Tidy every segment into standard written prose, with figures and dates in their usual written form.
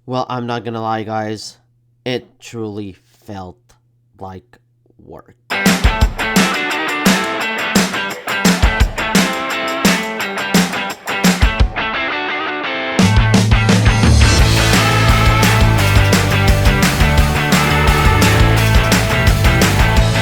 Well, I'm not gonna lie, guys. It truly felt like work.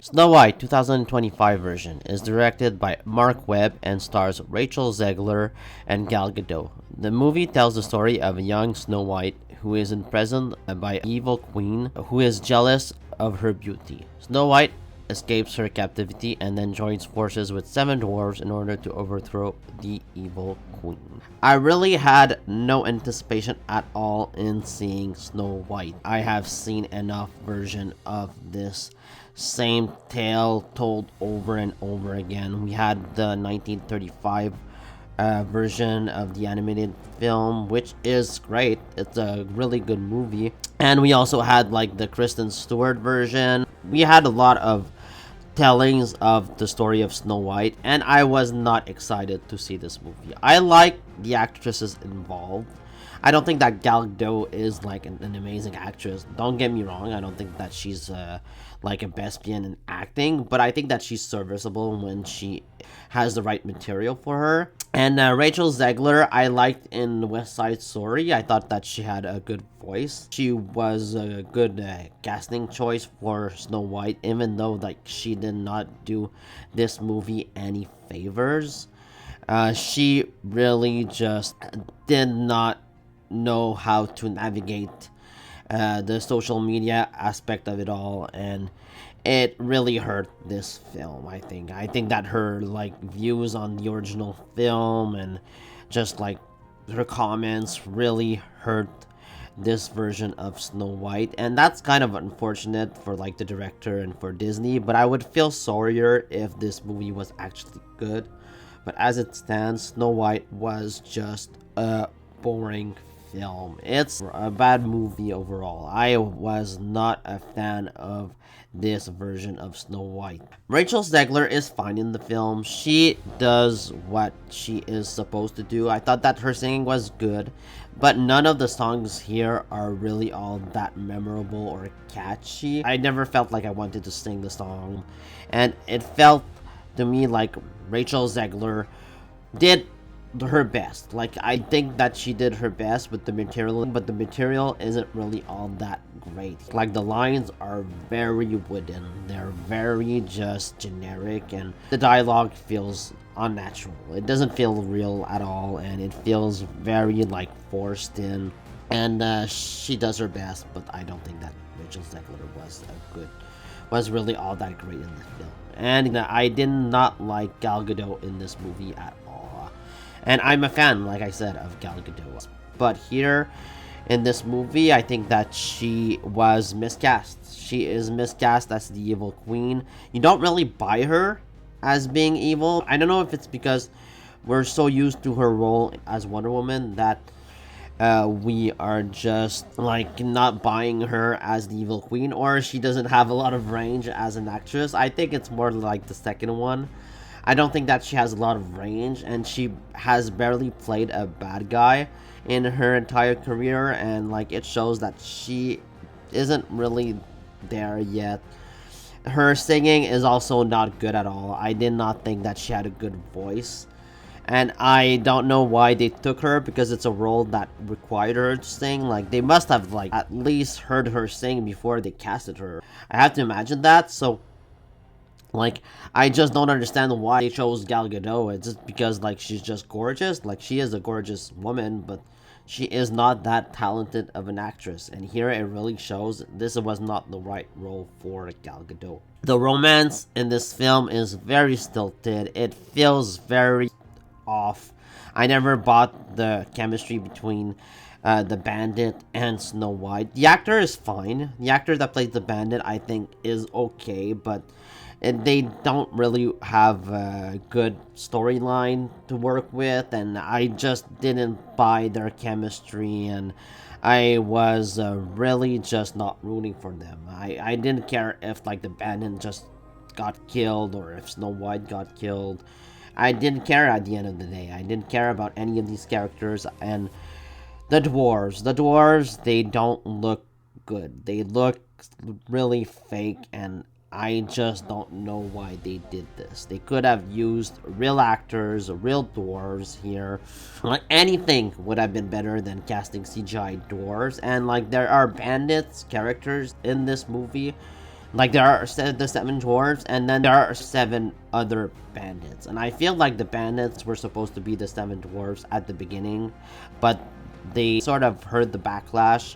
Snow White 2025 version is directed by Marc Webb and stars Rachel Zegler and Gal Gadot. The movie tells the story of a young Snow White who is imprisoned by an evil queen who is jealous of her beauty. Snow White escapes her captivity and then joins forces with seven dwarves in order to overthrow the evil queen. I really had no anticipation at all in seeing Snow White. I have seen enough version of this same tale told over and over again. We had the 1935 version of the animated film, which is great. It's a really good movie. And we also had like the Kristen Stewart version. We had a lot of tellings of the story of Snow White, and I was not excited to see this movie. I like the actresses involved. I don't think that Gal Gadot is like an amazing actress. Don't get me wrong. I don't think that she's like a thespian in acting, but I think that she's serviceable when she has the right material for her. And Rachel Zegler, I liked in West Side Story. I thought that she had a good voice. She was a good casting choice for Snow White, even though like she did not do this movie any favors. She really just did not know how to navigate the social media aspect of it all, and it really hurt this film. I think that her like views on the original film and just like her comments really hurt this version of Snow White, and that's kind of unfortunate for like the director and for Disney, but I would feel sorrier if this movie was actually good. But as it stands, Snow White was just a boring film. It's a bad movie overall. I was not a fan of this version of Snow White. Rachel Zegler is fine in the film. She does what she is supposed to do. I thought that her singing was good, but none of the songs here are really all that memorable or catchy. I never felt like I wanted to sing the song, and it felt to me like Rachel Zegler did her best. Like, I think that she did her best with the material, but the material isn't really all that great. Like, the lines are very wooden, they're very just generic, and the dialogue feels unnatural. It doesn't feel real at all, and it feels very like forced in. And she does her best, but I don't think that Rachel Zegler was really all that great in the film. And I did not like Gal Gadot in this movie at all. And I'm a fan, like I said, of Gal Gadot. But here in this movie, I think that she was miscast. She is miscast as the evil queen. You don't really buy her as being evil. I don't know if it's because we're so used to her role as Wonder Woman that we are just like not buying her as the evil queen, or she doesn't have a lot of range as an actress. I think it's more like the second one. I don't think that she has a lot of range, and she has barely played a bad guy in her entire career, and like it shows that she isn't really there yet. Her singing is also not good at all. I did not think that she had a good voice, and I don't know why they took her, because it's a role that required her to sing. Like, they must have like at least heard her sing before they casted her. I have to imagine that. So like, I just don't understand why they chose Gal Gadot. It's just because like she's just gorgeous. Like, she is a gorgeous woman, but she is not that talented of an actress, and here it really shows this was not the right role for Gal Gadot. The romance in this film is very stilted. It feels very off. I never bought the chemistry between the bandit and Snow White. The actor is fine. The actor that plays the bandit, I think, is okay, but they don't really have a good storyline to work with, and I just didn't buy their chemistry, and I was really just not rooting for them. I didn't care if like the bandit just got killed or if Snow White got killed. I didn't care at the end of the day. I didn't care about any of these characters, and The dwarves, they don't look good. They look really fake, and I just don't know why they did this. They could have used real actors, real dwarves here. Like anything would have been better than casting CGI dwarves. And like there are bandits characters in this movie. Like there are the seven dwarves, and then there are seven other bandits. And I feel like the bandits were supposed to be the seven dwarves at the beginning, but they sort of heard the backlash.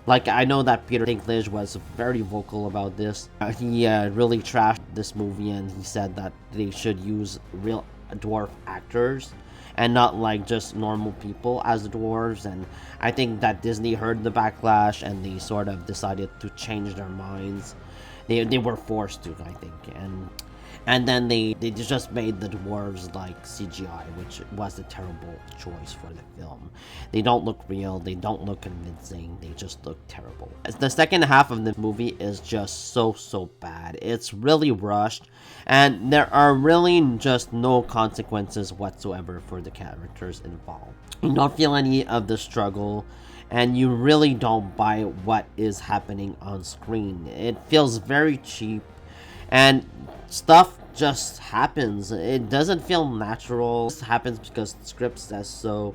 Like, I know that Peter Dinklage was very vocal about this. He really trashed this movie, and he said that they should use real dwarf actors and not like just normal people as dwarves. And I think that Disney heard the backlash, and they sort of decided to change their minds. They were forced to, I think, and then they just made the dwarves like CGI, which was a terrible choice for the film. They don't look real, they don't look convincing, they just look terrible. The second half of the movie is just so bad. It's really rushed, and there are really just no consequences whatsoever for the characters involved. You don't feel any of the struggle, and you really don't buy what is happening on screen. It feels very cheap, and stuff just happens. It doesn't feel natural. It happens because the script says so,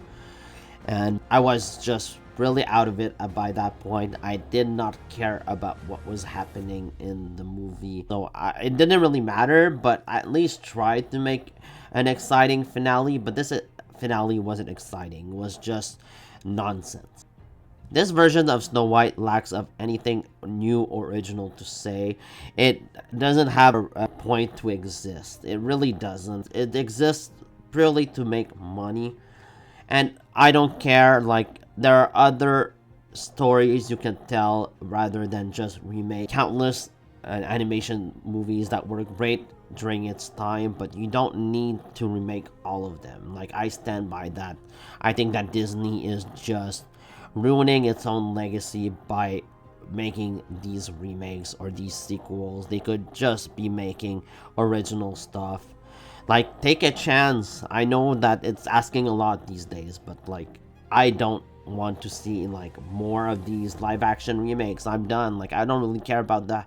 and I was just really out of it by that point. I did not care about what was happening in the movie, so it didn't really matter, but I at least tried to make an exciting finale. But this finale wasn't exciting. It was just nonsense. This version of Snow White lacks of anything new or original to say. It doesn't have a point to exist. It really doesn't. It exists purely to make money. And I don't care, like, there are other stories you can tell rather than just remake countless animation movies that were great during its time, but you don't need to remake all of them. Like, I stand by that. I think that Disney is just ruining its own legacy by making these remakes or these sequels. They could just be making original stuff. Like, take a chance. I know that it's asking a lot these days, but like, I don't want to see like more of these live action remakes. I'm done. Like, I don't really care about the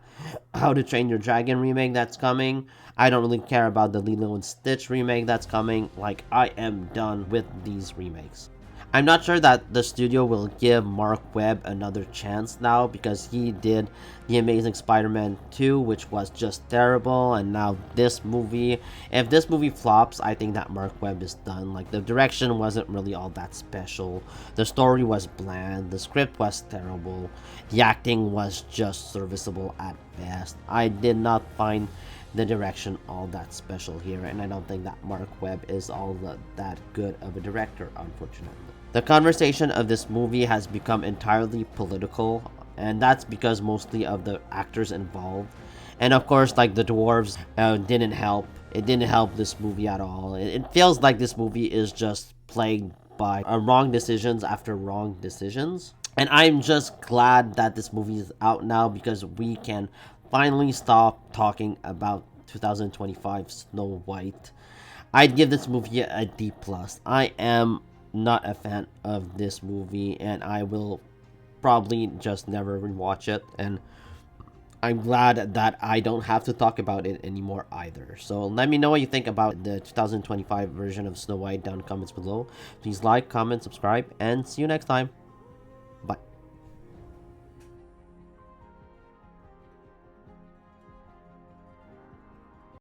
How to Train Your Dragon remake that's coming. I don't really care about the Lilo and Stitch remake that's coming. Like, I am done with these remakes. I'm not sure that the studio will give Marc Webb another chance now, because he did The Amazing Spider-Man 2, which was just terrible, and now this movie. If this movie flops, I think that Marc Webb is done. Like, the direction wasn't really all that special. The story was bland. The script was terrible. The acting was just serviceable at best. I did not find the direction all that special here, and I don't think that Marc Webb is all that good of a director, unfortunately. The conversation of this movie has become entirely political, and that's because mostly of the actors involved. And of course, like, the dwarves didn't help. It didn't help this movie at all. It feels like this movie is just plagued by wrong decisions after wrong decisions. And I'm just glad that this movie is out now, because we can finally stop talking about 2025 Snow White. I'd give this movie a D+. I am not a fan of this movie, and I will probably just never rewatch it, and I'm glad that I don't have to talk about it anymore either. So let me know what you think about the 2025 version of Snow White down in the comments below. Please like, comment, subscribe, and see you next time.